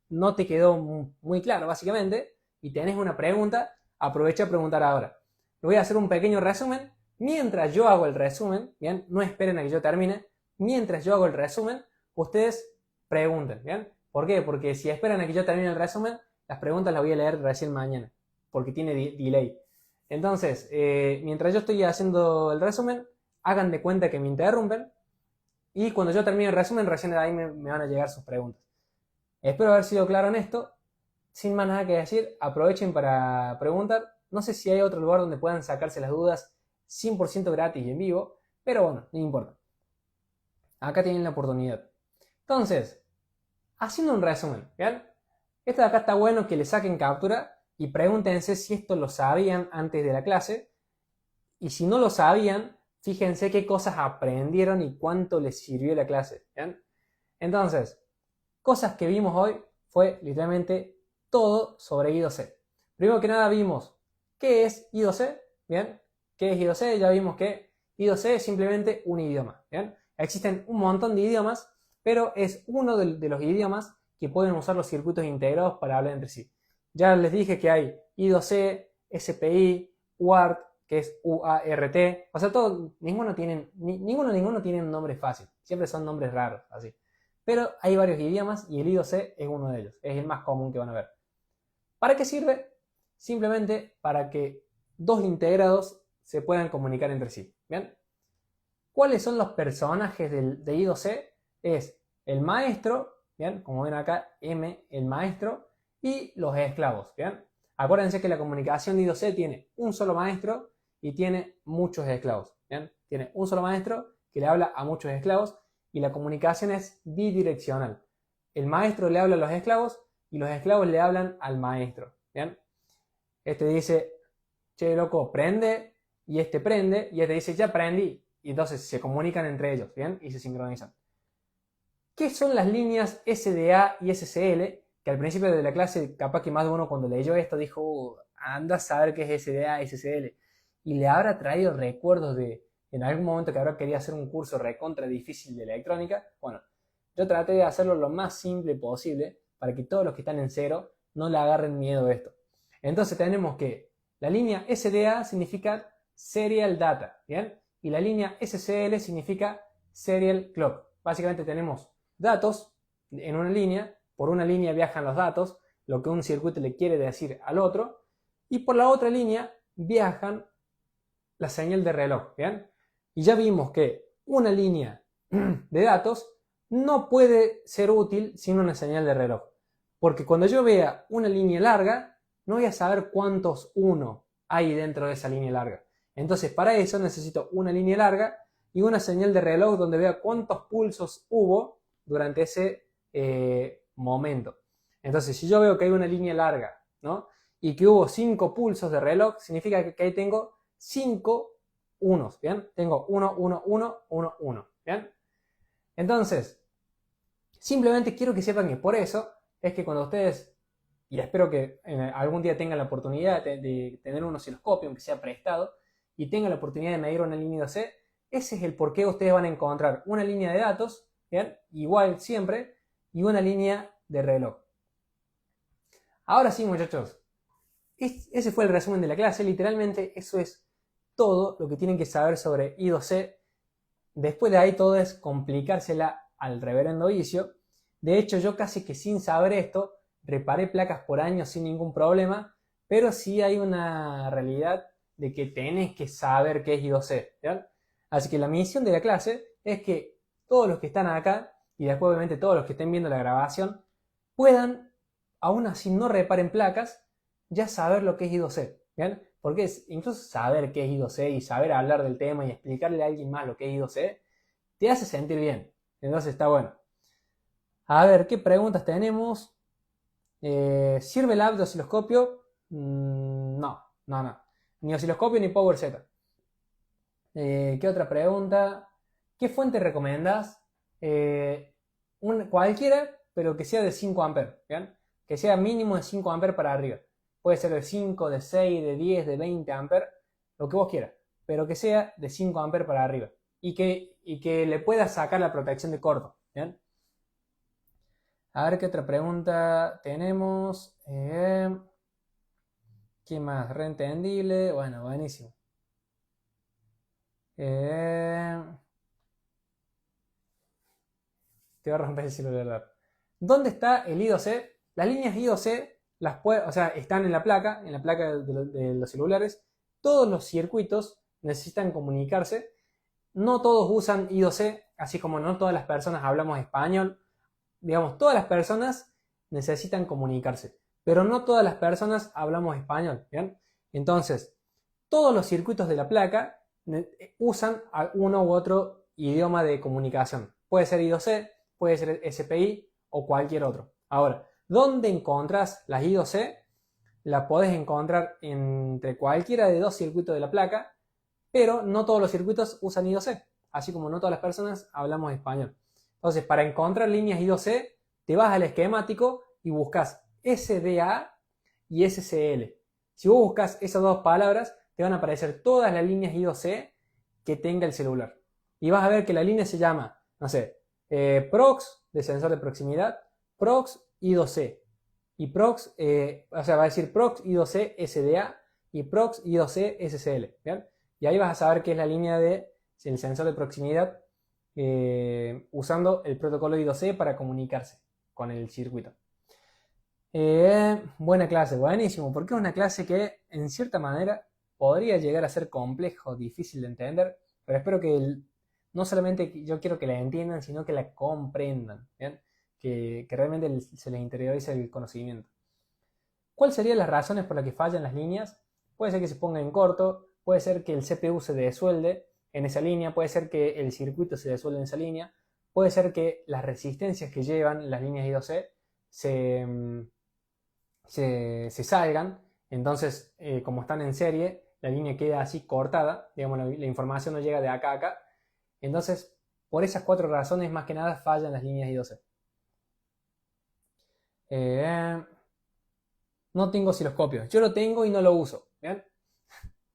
no te quedó muy claro, básicamente, y tenés una pregunta, aprovecha a preguntar ahora. Le voy a hacer un pequeño resumen. Mientras yo hago el resumen, ¿bien? No esperen a que yo termine. Mientras yo hago el resumen, ustedes pregunten, ¿bien? ¿Por qué? Porque si esperan a que yo termine el resumen, las preguntas las voy a leer recién mañana, porque tiene delay. Entonces, mientras yo estoy haciendo el resumen, hagan de cuenta que me interrumpen, y cuando yo termine el resumen, recién de ahí me van a llegar sus preguntas. Espero haber sido claro en esto. Sin más nada que decir, aprovechen para preguntar. No sé si hay otro lugar donde puedan sacarse las dudas 100% gratis y en vivo, pero bueno, no importa. Acá tienen la oportunidad. Entonces, haciendo un resumen, ¿bien? Esto de acá está bueno que le saquen captura y pregúntense si esto lo sabían antes de la clase. Y si no lo sabían, fíjense qué cosas aprendieron y cuánto les sirvió la clase, ¿bien? Entonces, cosas que vimos hoy fue literalmente todo sobre I2C. Primero que nada vimos qué es I2C, ¿bien? ¿Qué es I2C? Ya vimos que I2C es simplemente un idioma, ¿bien? Existen un montón de idiomas, pero es uno de los idiomas que pueden usar los circuitos integrados para hablar entre sí. Ya les dije que hay I2C, SPI, UART, que es UART, o sea, ninguno tiene un nombre fácil, siempre son nombres raros, así. Pero hay varios idiomas y el I2C es uno de ellos, es el más común que van a ver. ¿Para qué sirve? Simplemente para que dos integrados se puedan comunicar entre sí. ¿Bien? ¿Cuáles son los personajes de I2C? Es el maestro, ¿bien? Como ven acá, M, el maestro, y los esclavos. ¿Bien? Acuérdense que la comunicación de I2C tiene un solo maestro y tiene muchos esclavos. ¿Bien? Tiene un solo maestro que le habla a muchos esclavos y la comunicación es bidireccional. El maestro le habla a los esclavos y los esclavos le hablan al maestro. ¿Bien? Este dice, che, loco, prende, y este prende, y este dice, ya prendí. Y entonces se comunican entre ellos, ¿bien? Y se sincronizan. ¿Qué son las líneas SDA y SCL? Que al principio de la clase, capaz que más de uno cuando leyó esto dijo, anda a saber qué es SDA y SCL. Y le habrá traído recuerdos de en algún momento que habrá querido hacer un curso recontra difícil de electrónica. Bueno, yo traté de hacerlo lo más simple posible para que todos los que están en cero no le agarren miedo a esto. Entonces tenemos que la línea SDA significa Serial Data, ¿bien? Y la línea SCL significa Serial Clock. Básicamente tenemos datos en una línea, por una línea viajan los datos, lo que un circuito le quiere decir al otro, y por la otra línea viajan la señal de reloj, ¿bien? Y ya vimos que una línea de datos no puede ser útil sin una señal de reloj, porque cuando yo vea una línea larga, no voy a saber cuántos 1 hay dentro de esa línea larga. Entonces, para eso necesito una línea larga y una señal de reloj donde vea cuántos pulsos hubo durante ese momento. Entonces, si yo veo que hay una línea larga, ¿no? Y que hubo 5 pulsos de reloj, significa que ahí tengo 5 unos, ¿bien? Tengo 1, 1, 1, 1, 1, ¿bien? Entonces, simplemente quiero que sepan que por eso es que cuando ustedes, y espero que algún día tengan la oportunidad de tener un osciloscopio, aunque sea prestado, y tengan la oportunidad de medir una línea I2C, ese es el por qué ustedes van a encontrar una línea de datos, ¿bien? Igual siempre, y una línea de reloj. Ahora sí, muchachos, ese fue el resumen de la clase. Literalmente eso es todo lo que tienen que saber sobre I2C. Después de ahí todo es complicársela al reverendo vicio. De hecho, yo casi que sin saber esto, reparé placas por años sin ningún problema, pero sí hay una realidad de que tenés que saber qué es I2C, ¿ya? Así que la misión de la clase es que todos los que están acá, y después obviamente todos los que estén viendo la grabación, puedan, aún así no reparen placas, ya saber lo que es I2C, ¿bien? Porque incluso saber qué es I2C y saber hablar del tema y explicarle a alguien más lo que es I2C, te hace sentir bien. Entonces está bueno. A ver, ¿qué preguntas tenemos? ¿Sirve el app de osciloscopio? No. Ni osciloscopio ni PowerZ. ¿Qué otra pregunta? ¿Qué fuente recomendás? Cualquiera, pero que sea de 5 amperes, ¿bien? Que sea mínimo de 5 amperes para arriba. Puede ser de 5, de 6, de 10, de 20 amperes, lo que vos quieras, pero que sea de 5 amperes para arriba. Y que le puedas sacar la protección de corto, ¿bien? A ver qué otra pregunta tenemos. ¿Qué más? Reentendible. Bueno, buenísimo. Te voy a romper el cielo de verdad. ¿Dónde está el I2C? Las líneas I2C están en la placa de los celulares. Todos los circuitos necesitan comunicarse. No todos usan I2C, así como no todas las personas hablamos español. Digamos, todas las personas necesitan comunicarse, pero no todas las personas hablamos español, ¿bien? Entonces, todos los circuitos de la placa usan uno u otro idioma de comunicación. Puede ser I2C, puede ser SPI o cualquier otro. Ahora, ¿dónde encontrás las I2C? La podés encontrar entre cualquiera de dos circuitos de la placa, pero no todos los circuitos usan I2C, así como no todas las personas hablamos español. Entonces, para encontrar líneas I2C, te vas al esquemático y buscas SDA y SCL. Si vos buscas esas dos palabras, te van a aparecer todas las líneas I2C que tenga el celular. Y vas a ver que la línea se llama, no sé, PROX, de sensor de proximidad, PROX I2C. Y PROX, va a decir PROX I2C SDA y PROX I2C SCL. ¿Bien? Y ahí vas a saber qué es la línea del sensor de proximidad usando el protocolo I2C para comunicarse con el circuito. Buena clase, buenísimo, porque es una clase que en cierta manera podría llegar a ser complejo, difícil de entender, pero espero que no solamente yo quiero que la entiendan, sino que la comprendan, ¿bien? Que realmente se les interiorice el conocimiento. ¿Cuáles serían las razones por las que fallan las líneas? Puede ser que se ponga en corto, puede ser que el CPU se desuelde en esa línea, puede ser que el circuito se desuelde en esa línea, puede ser que las resistencias que llevan las líneas I2C se salgan, entonces como están en serie, la línea queda así cortada, digamos, la información no llega de acá a acá, entonces por esas 4 razones más que nada fallan las líneas I2C. No tengo osciloscopio, yo lo tengo y no lo uso, ¿bien?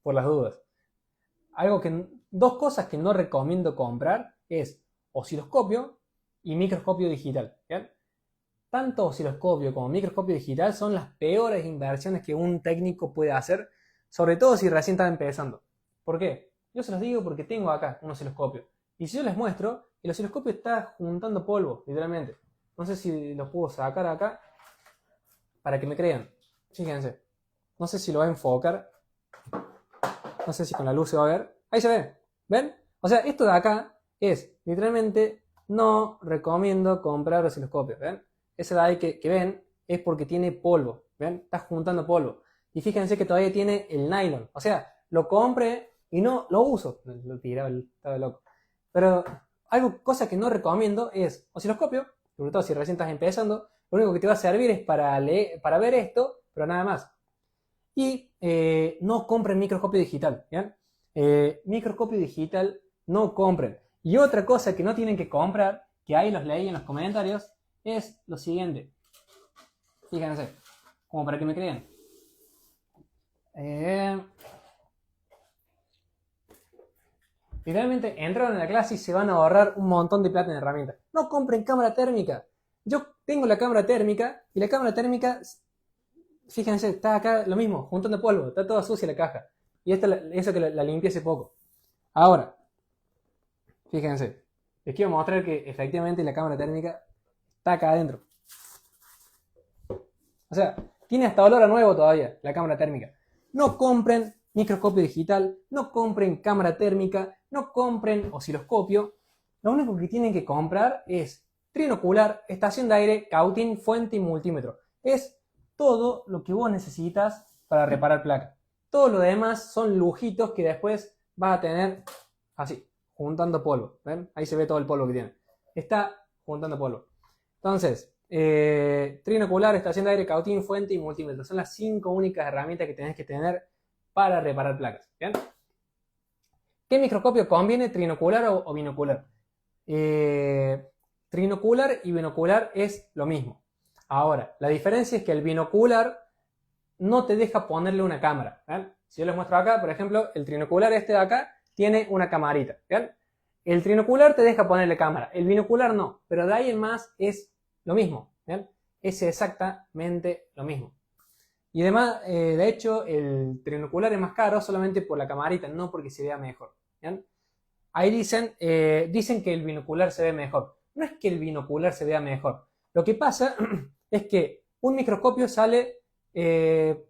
Por las dudas. Dos cosas que no recomiendo comprar es osciloscopio y microscopio digital, ¿bien? Tanto osciloscopio como microscopio digital son las peores inversiones que un técnico puede hacer, sobre todo si recién está empezando. ¿Por qué? Yo se los digo porque tengo acá un osciloscopio. Y si yo les muestro, el osciloscopio está juntando polvo, literalmente. No sé si lo puedo sacar acá para que me crean. Fíjense. No sé si lo va a enfocar. No sé si con la luz se va a ver. Ahí se ve. ¿Ven? O sea, esto de acá es, literalmente, no recomiendo comprar osciloscopios. ¿Ven? Ese de ahí que ven es porque tiene polvo. ¿Ven? Está juntando polvo. Y fíjense que todavía tiene el nylon. O sea, lo compré y no lo uso. Lo tiraba, estaba loco. Pero cosa que no recomiendo es osciloscopio, sobre todo si recién estás empezando. Lo único que te va a servir es para ver esto, pero nada más. Y no compren microscopio digital, ¿bien? Microscopio digital no compren. Y otra cosa que no tienen que comprar, que ahí los leí en los comentarios, es lo siguiente. Fíjense, como para que me crean. Literalmente entraron en la clase y se van a ahorrar un montón de plata en herramientas. No compren cámara térmica. Yo tengo la cámara térmica y la cámara térmica, fíjense, está acá lo mismo, juntando polvo, está toda sucia la caja. Y eso que la limpié hace poco. Ahora, fíjense, les quiero mostrar que efectivamente la cámara térmica está acá adentro. O sea, tiene hasta olor a nuevo todavía la cámara térmica. No compren microscopio digital, no compren cámara térmica, no compren osciloscopio. Lo único que tienen que comprar es trinocular, estación de aire, cautín, fuente y multímetro. Es todo lo que vos necesitas para reparar placa. Todo lo demás son lujitos que después vas a tener así, juntando polvo. ¿Ven? Ahí se ve todo el polvo que tiene. Está juntando polvo. Entonces, trinocular, estación de aire, cautín, fuente y multímetro. Son las 5 únicas herramientas que tenés que tener para reparar placas. ¿Bien? ¿Qué microscopio conviene, trinocular o binocular? Trinocular y binocular es lo mismo. Ahora, la diferencia es que el binocular no te deja ponerle una cámara. ¿Ven? Si yo les muestro acá, por ejemplo, el trinocular este de acá tiene una camarita. ¿Ven? El trinocular te deja ponerle cámara, el binocular no, pero de ahí en más es lo mismo. ¿Ven? Es exactamente lo mismo. Y además, de hecho, el trinocular es más caro solamente por la camarita, no porque se vea mejor. ¿Ven? Ahí dicen que el binocular se ve mejor. No es que el binocular se vea mejor. Lo que pasa es que un microscopio sale,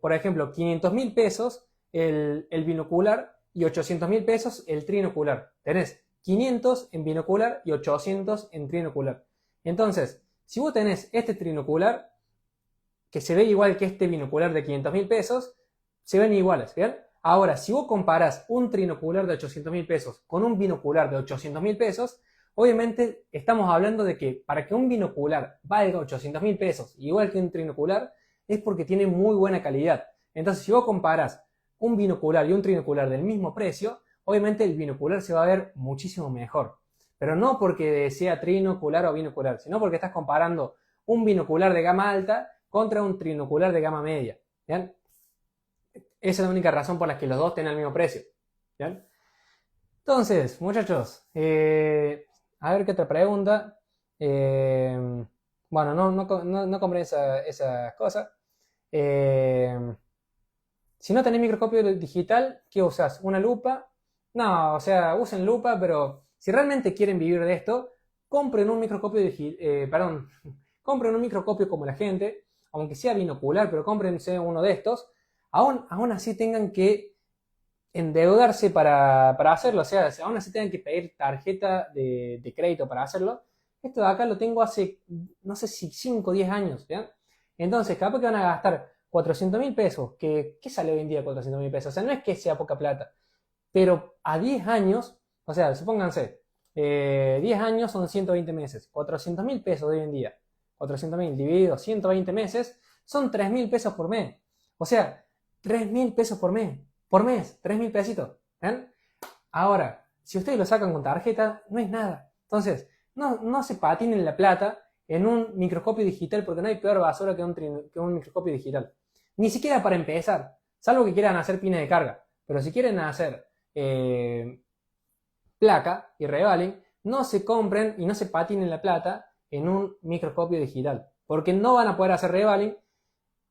por ejemplo, 500.000 pesos el binocular y 800.000 pesos el trinocular. Tenés 500 en binocular y 800 en trinocular. Entonces, si vos tenés este trinocular, que se ve igual que este binocular de 500.000 pesos, se ven iguales, ¿bien? Ahora, si vos comparás un trinocular de 800.000 pesos con un binocular de 800.000 pesos, obviamente estamos hablando de que para que un binocular valga 800.000 pesos, igual que un trinocular, es porque tiene muy buena calidad. Entonces, si vos comparás un binocular y un trinocular del mismo precio, obviamente el binocular se va a ver muchísimo mejor. Pero no porque sea trinocular o binocular, sino porque estás comparando un binocular de gama alta contra un trinocular de gama media. ¿Bien? Esa es la única razón por la que los dos tienen el mismo precio. ¿Bien? Entonces, muchachos, a ver qué otra pregunta. Bueno, no compré esas cosas. Si no tenés microscopio digital, ¿qué usás? ¿Una lupa? No, o sea, usen lupa, pero si realmente quieren vivir de esto, compren un microscopio compren un microscopio como la gente, aunque sea binocular, pero cómprense uno de estos. Aún así tengan que endeudarse para hacerlo, o sea, aún así tengan que pedir tarjeta de crédito para hacerlo. Esto de acá lo tengo hace, no sé si 5 o 10 años, ¿ya? Entonces, capaz que van a gastar 400.000 pesos, ¿qué sale hoy en día 400.000 pesos? O sea, no es que sea poca plata, pero a 10 años, o sea, supónganse, 10 años son 120 meses, 400.000 pesos de hoy en día, 400.000 dividido 120 meses, son 3.000 pesos por mes. O sea, 3.000 pesos por mes, 3.000 pesitos. ¿Ven? Ahora, si ustedes lo sacan con tarjeta, no es nada. Entonces, no se patinen la plata en un microscopio digital porque no hay peor basura que un microscopio digital. Ni siquiera para empezar, salvo que quieran hacer pines de carga. Pero si quieren hacer placa y revaling, no se compren y no se patinen la plata en un microscopio digital. Porque no van a poder hacer revaling,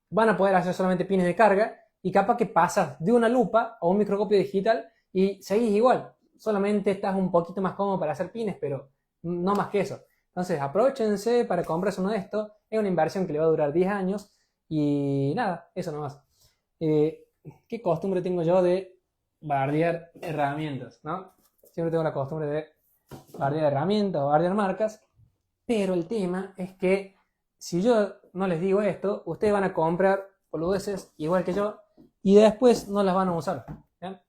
van a poder hacer solamente pines de carga y capaz que pasas de una lupa a un microscopio digital y seguís igual. Solamente estás un poquito más cómodo para hacer pines, pero no más que eso. Entonces aprovechense para comprarse uno de estos. Es una inversión que le va a durar 10 años y nada, eso nomás. ¿Qué costumbre tengo yo de bardear herramientas, ¿no? Siempre tengo la costumbre de bardear herramientas o bardear marcas, pero el tema es que si yo no les digo esto, ustedes van a comprar boludeces igual que yo y después no las van a usar. ¿Bien?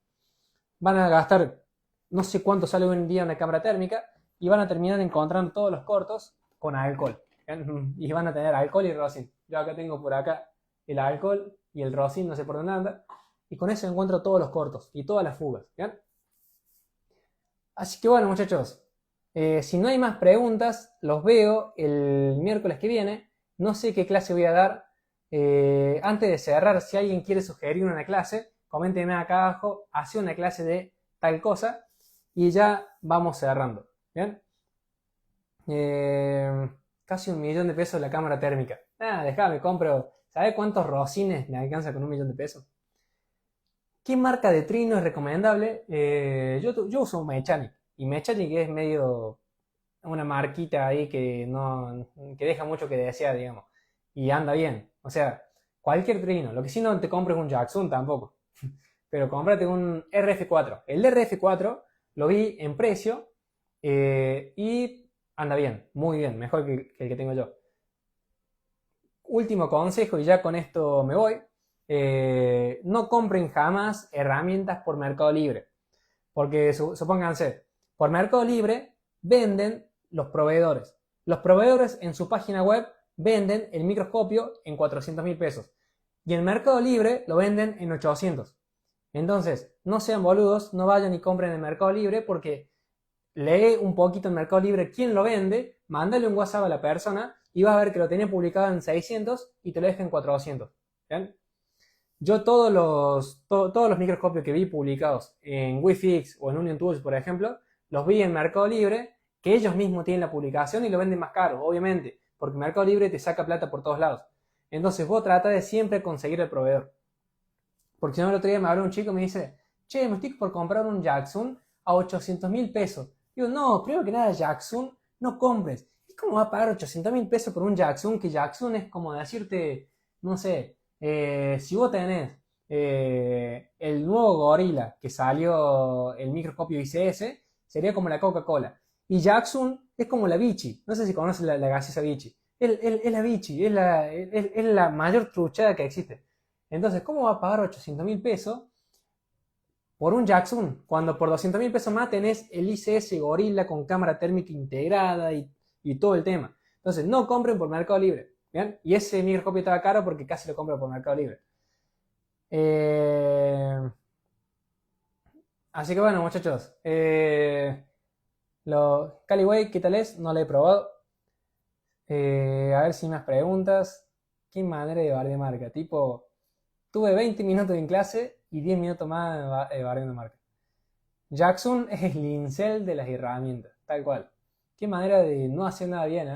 Van a gastar no sé cuánto sale hoy en día una cámara térmica y van a terminar encontrando todos los cortos con alcohol. ¿Bien? Y van a tener alcohol y rosin. Yo acá tengo por acá el alcohol y el rosin, no sé por dónde anda, y con eso encuentro todos los cortos y todas las fugas. ¿Bien? Así que bueno, muchachos, si no hay más preguntas, los veo el miércoles que viene. No sé qué clase voy a dar. Antes de cerrar, si alguien quiere sugerir una clase, coméntenme acá abajo, hace una clase de tal cosa y ya vamos cerrando. ¿Bien? Casi 1.000.000 de pesos la cámara térmica. Nada, déjame, compro. ¿Sabes cuántos rosines me alcanza con 1.000.000 de pesos? ¿Qué marca de trino es recomendable? Yo uso Mechanic. Y Mechanic es medio... una marquita ahí que no, que deja mucho que desear, digamos. Y anda bien. O sea, cualquier trino. Lo que sí no te compres un Jackson tampoco. Pero cómprate un RF4. El de RF4 lo vi en precio y anda bien, muy bien, mejor que el que tengo yo. Último consejo y ya con esto me voy. No compren jamás herramientas por Mercado Libre. Porque supónganse, por Mercado Libre venden los proveedores. Los proveedores en su página web venden el microscopio en 400.000 pesos. Y en Mercado Libre lo venden en 800. Entonces, no sean boludos, no vayan y compren en Mercado Libre porque lee un poquito en Mercado Libre quién lo vende, mándale un WhatsApp a la persona y vas a ver que lo tenía publicado en 600 y te lo deja en 400. ¿Bien? Yo todos los microscopios que vi publicados en Wifix o en Union Tools, por ejemplo, los vi en Mercado Libre, que ellos mismos tienen la publicación y lo venden más caro, obviamente, porque Mercado Libre te saca plata por todos lados. Entonces vos trata de siempre conseguir el proveedor. Porque si no, el otro día me habló un chico y me dice, che, me estoy por comprar un Jackson a 800.000 pesos. Digo, no, primero que nada, Jackson, no compres. ¿Y cómo va a pagar 800.000 pesos por un Jackson? Que Jackson es como decirte, no sé, si vos tenés el nuevo Gorilla que salió el microscopio ICS, sería como la Coca-Cola. Y Jackson es como la Vichy. No sé si conoces la gaseosa Vichy. Es la Vichy, es la mayor truchada que existe. Entonces, ¿cómo va a pagar 800.000 pesos por un Jackson cuando por 200.000 pesos más tenés el ICS Gorilla con cámara térmica integrada y todo el tema? Entonces, no compren por Mercado Libre. ¿Bien? Y ese microscopio estaba caro porque casi lo compro por Mercado Libre. Así que bueno, muchachos. Caliway, ¿qué tal es? No lo he probado. A ver si más preguntas. ¿Qué manera de bar de marca? Tipo, tuve 20 minutos en clase y 10 minutos más barriendo marca. Jackson es el incel de las herramientas, tal cual. Qué manera de no hacer nada bien,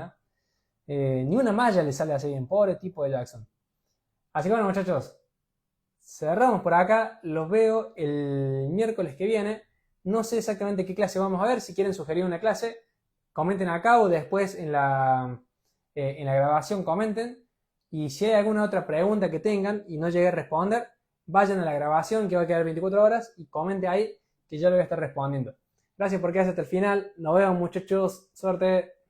ni una malla le sale así bien, pobre tipo de Jackson. Así que bueno, muchachos, cerramos por acá. Los veo el miércoles que viene. No sé exactamente qué clase vamos a ver. Si quieren sugerir una clase, comenten acá o después en la grabación comenten. Y si hay alguna otra pregunta que tengan y no llegué a responder, vayan a la grabación que va a quedar 24 horas y comente ahí que yo le voy a estar respondiendo. Gracias por quedarse hasta el final. Nos vemos, muchachos. Suerte.